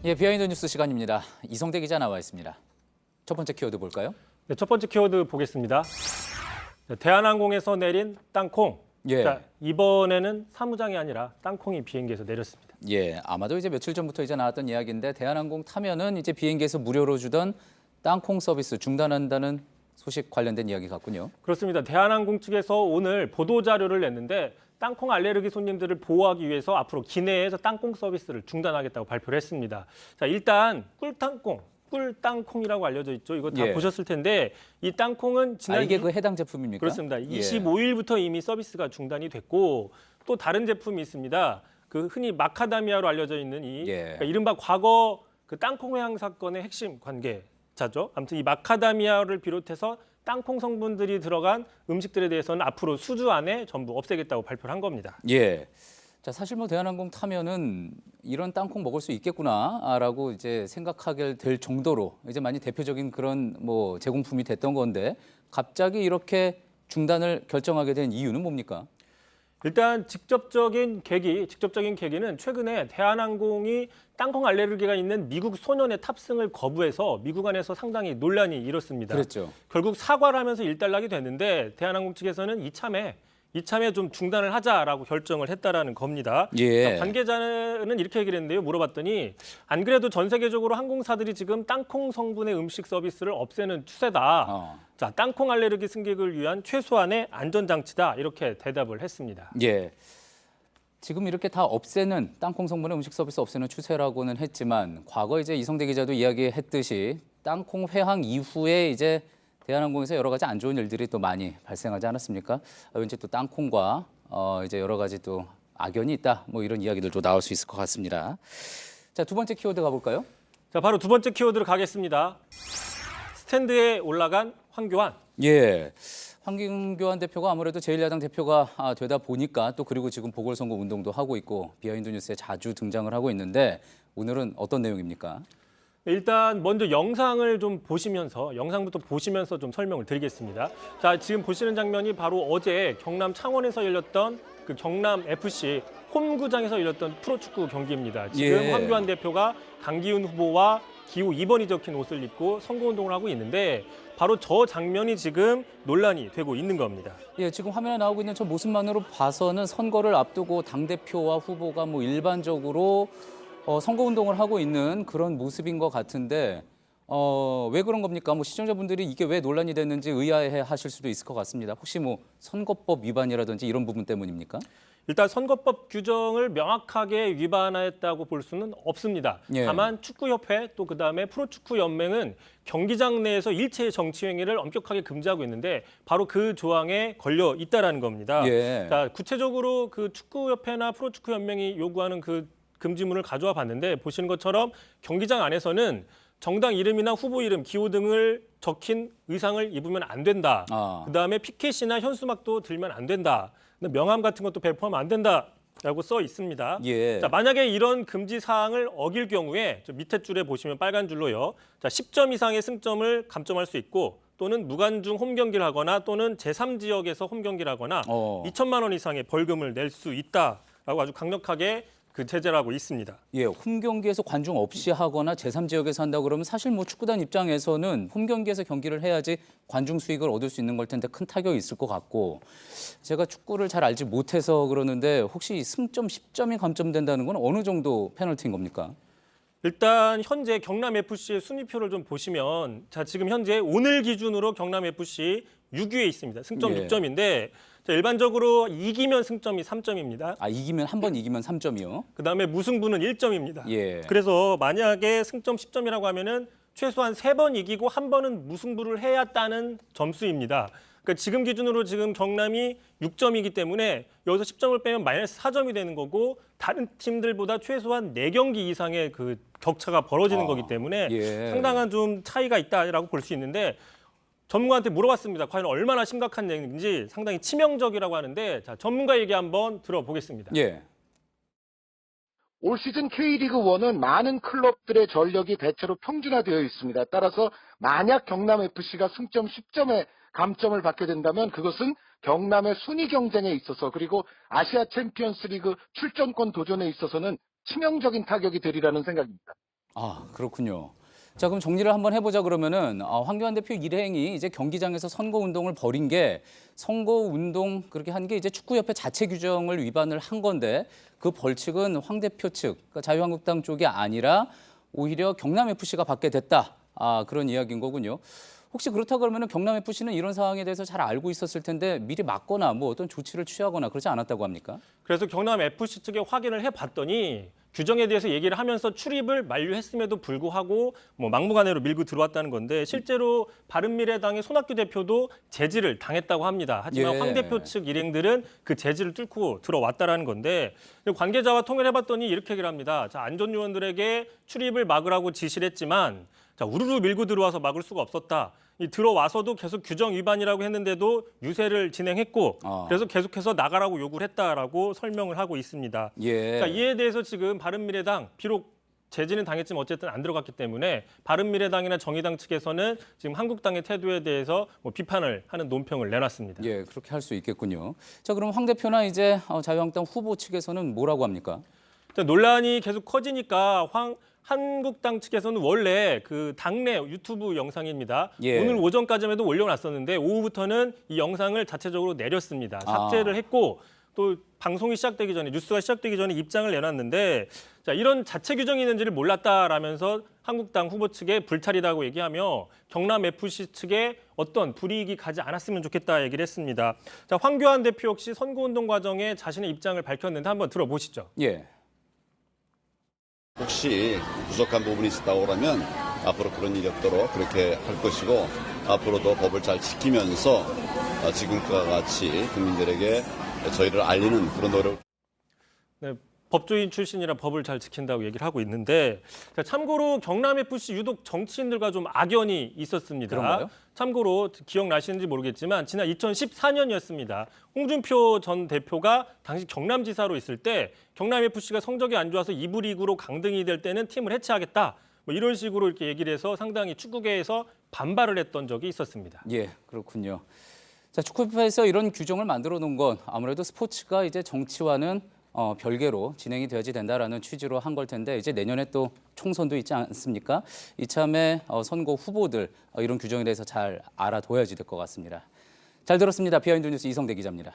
예, 비하인드 뉴스 시간입니다. 이성대 기자 나와 있습니다. 첫 번째 키워드 볼까요? 네, 첫 번째 키워드 보겠습니다. 네, 대한항공에서 내린 땅콩. 예. 자, 이번에는 사무장이 아니라 땅콩이 비행기에서 내렸습니다. 예, 아마도 이제 며칠 전부터 이제 나왔던 이야기인데 대한항공 타면은 이제 비행기에서 무료로 주던 땅콩 서비스 중단한다는 소식 관련된 이야기 같군요. 그렇습니다. 대한항공 측에서 오늘 보도 자료를 냈는데 땅콩 알레르기 손님들을 보호하기 위해서 앞으로 기내에서 땅콩 서비스를 중단하겠다고 발표를 했습니다. 자, 일단 꿀땅콩이라고 알려져 있죠. 이거 다 예. 보셨을 텐데 이 땅콩은 지난 이게 그 해당 제품입니까? 그렇습니다. 예. 25일부터 이미 서비스가 중단이 됐고 또 다른 제품이 있습니다. 그 흔히 마카다미아로 알려져 있는 예. 그러니까 이른바 과거 그 땅콩 회항 사건의 핵심 관계자죠. 아무튼 이 마카다미아를 비롯해서 땅콩 성분들이 들어간 음식들에 대해서는 앞으로 수주 안에 전부 없애겠다고 발표를 한 겁니다. 예. 자, 사실 뭐 대한항공 타면은 이런 땅콩 먹을 수 있겠구나라고 이제 생각하게 될 정도로 이제 많이 대표적인 그런 뭐 제공품이 됐던 건데 갑자기 이렇게 중단을 결정하게 된 이유는 뭡니까? 일단 직접적인 계기는 최근에 대한항공이 땅콩 알레르기가 있는 미국 소년의 탑승을 거부해서 미국 안에서 상당히 논란이 일었습니다. 그랬죠. 결국 사과를 하면서 일단락이 됐는데 대한항공 측에서는 이참에 좀 중단을 하자라고 결정을 했다라는 겁니다. 예. 관계자는 이렇게 얘기를 했는데요. 물어봤더니 안 그래도 전 세계적으로 항공사들이 지금 땅콩 성분의 음식 서비스를 없애는 추세다. 자, 땅콩 알레르기 승객을 위한 최소한의 안전장치다. 이렇게 대답을 했습니다. 예. 지금 이렇게 다 없애는 땅콩 성분의 음식 서비스 없애는 추세라고는 했지만 과거 이제 이성대 기자도 이야기했듯이 땅콩 회항 이후에 이제 대한항공에서 여러 가지 안 좋은 일들이 또 많이 발생하지 않았습니까? 왠지 또 땅콩과 이제 여러 가지 또 악연이 있다. 뭐 이런 이야기들도 나올 수 있을 것 같습니다. 자, 두 번째 키워드 가볼까요? 자, 바로 두 번째 키워드로 가겠습니다. 스탠드에 올라간 황교안. 예. 황교안 대표가 아무래도 제1야당 대표가 되다 보니까 또 그리고 지금 보궐선거 운동도 하고 있고 비하인드 뉴스에 자주 등장을 하고 있는데 오늘은 어떤 내용입니까? 일단 먼저 영상부터 보시면서 좀 설명을 드리겠습니다. 자, 지금 보시는 장면이 바로 어제 경남 창원에서 열렸던 그 경남 FC 홈구장에서 열렸던 프로축구 경기입니다. 지금 예. 황교안 대표가 강기훈 후보와 기호 2번이 적힌 옷을 입고 선거운동을 하고 있는데 바로 저 장면이 지금 논란이 되고 있는 겁니다. 예, 지금 화면에 나오고 있는 저 모습만으로 봐서는 선거를 앞두고 당대표와 후보가 뭐 일반적으로 선거운동을 하고 있는 그런 모습인 것 같은데 왜 그런 겁니까? 뭐 시청자분들이 이게 왜 논란이 됐는지 의아해 하실 수도 있을 것 같습니다. 혹시 뭐 선거법 위반이라든지 이런 부분 때문입니까? 일단 선거법 규정을 명확하게 위반했다고 볼 수는 없습니다. 예. 다만 축구협회 또 그다음에 프로축구연맹은 경기장 내에서 일체의 정치 행위를 엄격하게 금지하고 있는데 바로 그 조항에 걸려 있다라는 겁니다. 예. 자, 구체적으로 그 축구협회나 프로축구연맹이 요구하는 그 금지문을 가져와 봤는데 보시는 것처럼 경기장 안에서는 정당 이름이나 후보 이름, 기호 등을 적힌 의상을 입으면 안 된다. 그다음에 피켓이나 현수막도 들면 안 된다. 명함 같은 것도 배포하면 안 된다라고 써 있습니다. 예. 자, 만약에 이런 금지 사항을 어길 경우에 저 밑에 줄에 보시면 빨간 줄로요. 자, 10점 이상의 승점을 감점할 수 있고 또는 무관중 홈 경기를 하거나 또는 제3지역에서 홈 경기를 하거나 2천만 원 이상의 벌금을 낼 수 있다라고 아주 강력하게 그 제재를 하고 있습니다. 예, 홈 경기에서 관중 없이 하거나 제3지역에서 한다 그러면 사실 뭐 축구단 입장에서는 홈 경기에서 경기를 해야지 관중 수익을 얻을 수 있는 걸 텐데 큰 타격이 있을 것 같고 제가 축구를 잘 알지 못해서 그러는데 혹시 승점 10점이 감점된다는 건 어느 정도 페널티인 겁니까? 일단 현재 경남FC의 순위표를 좀 보시면 자, 지금 현재 오늘 기준으로 경남FC 6위에 있습니다. 승점 예. 6점인데 자, 일반적으로 이기면 승점이 3점입니다. 이기면 한 번 이기면 3점이요? 그다음에 무승부는 1점입니다. 예. 그래서 만약에 승점 10점이라고 하면은 최소한 3번 이기고 한 번은 무승부를 해야 따는 점수입니다. 그러니까 지금 기준으로 지금 경남이 6점이기 때문에 여기서 10점을 빼면 마이너스 4점이 되는 거고 다른 팀들보다 최소한 4경기 이상의 그 격차가 벌어지는 거기 때문에 예. 상당한 좀 차이가 있다라고 볼 수 있는데 전문가한테 물어봤습니다. 과연 얼마나 심각한 얘기인지 상당히 치명적이라고 하는데 자, 전문가 얘기 한번 들어보겠습니다. 예. 올 시즌 K리그1은 많은 클럽들의 전력이 대체로 평준화되어 있습니다. 따라서 만약 경남FC가 승점 10점의 감점을 받게 된다면 그것은 경남의 순위 경쟁에 있어서 그리고 아시아 챔피언스 리그 출전권 도전에 있어서는 치명적인 타격이 되리라는 생각입니다. 아, 그렇군요. 자, 그럼 정리를 한번 해보자 그러면은 황교안 대표 일행이 이제 경기장에서 선거 운동을 벌인 게 선거 운동 그렇게 한 게 이제 축구협회 자체 규정을 위반을 한 건데 그 벌칙은 황 대표 측, 그러니까 자유한국당 쪽이 아니라 오히려 경남 FC가 받게 됐다. 그런 이야기인 거군요. 혹시 그렇다 그러면은 경남 FC는 이런 상황에 대해서 잘 알고 있었을 텐데 미리 막거나 뭐 어떤 조치를 취하거나 그러지 않았다고 합니까? 그래서 경남 FC 측에 확인을 해봤더니 규정에 대해서 얘기를 하면서 출입을 만료했음에도 불구하고 뭐 막무가내로 밀고 들어왔다는 건데 실제로 바른미래당의 손학규 대표도 제지를 당했다고 합니다. 하지만 예. 황 대표 측 일행들은 그 제지를 뚫고 들어왔다라는 건데 관계자와 통화를 해봤더니 이렇게 얘기를 합니다. 자, 안전 요원들에게 출입을 막으라고 지시를 했지만 자, 우르르 밀고 들어와서 막을 수가 없었다. 들어와서도 계속 규정 위반이라고 했는데도 유세를 진행했고 그래서 계속해서 나가라고 요구를 했다라고 설명을 하고 있습니다. 예. 자, 이에 대해서 지금 바른미래당 비록 제지는 당했지만 어쨌든 안 들어갔기 때문에 바른미래당이나 정의당 측에서는 지금 한국당의 태도에 대해서 뭐 비판을 하는 논평을 내놨습니다. 예, 그렇게 할 수 있겠군요. 자, 그럼 황 대표나 이제 자유한국당 후보 측에서는 뭐라고 합니까? 논란이 계속 커지니까 한국당 측에서는 원래 그 당내 유튜브 영상입니다. 예. 오늘 오전까지만 해도 올려놨었는데 오후부터는 이 영상을 자체적으로 내렸습니다. 삭제를 했고 또 방송이 시작되기 전에 뉴스가 시작되기 전에 입장을 내놨는데 자, 이런 자체 규정이 있는지를 몰랐다라면서 한국당 후보 측에 불찰이라고 얘기하며 경남 FC 측에 어떤 불이익이 가지 않았으면 좋겠다 얘기를 했습니다. 자, 황교안 대표 역시 선거운동 과정에 자신의 입장을 밝혔는데 한번 들어보시죠. 예. 혹시 부족한 부분이 있었다고 그러면 앞으로 그런 일이 없도록 그렇게 할 것이고 앞으로도 법을 잘 지키면서 지금과 같이 국민들에게 저희를 알리는 그런 노력. 네, 법조인 출신이라 법을 잘 지킨다고 얘기를 하고 있는데 참고로 경남 FC 유독 정치인들과 좀 악연이 있었습니다. 그런가요? 참고로 기억나시는지 모르겠지만 지난 2014년이었습니다. 홍준표 전 대표가 당시 경남지사로 있을 때 경남 FC가 성적이 안 좋아서 2부 리그로 강등이 될 때는 팀을 해체하겠다. 뭐 이런 식으로 이렇게 얘기를 해서 상당히 축구계에서 반발을 했던 적이 있었습니다. 예, 그렇군요. 자, 축구협회에서 이런 규정을 만들어 놓은 건 아무래도 스포츠가 이제 정치와는 별개로 진행이 되어야지 된다라는 취지로 한 걸 텐데 이제 내년에 또 총선도 있지 않습니까? 이참에 선거 후보들 이런 규정에 대해서 잘 알아둬야지 될 것 같습니다. 잘 들었습니다. 비하인드 뉴스 이성대 기자입니다.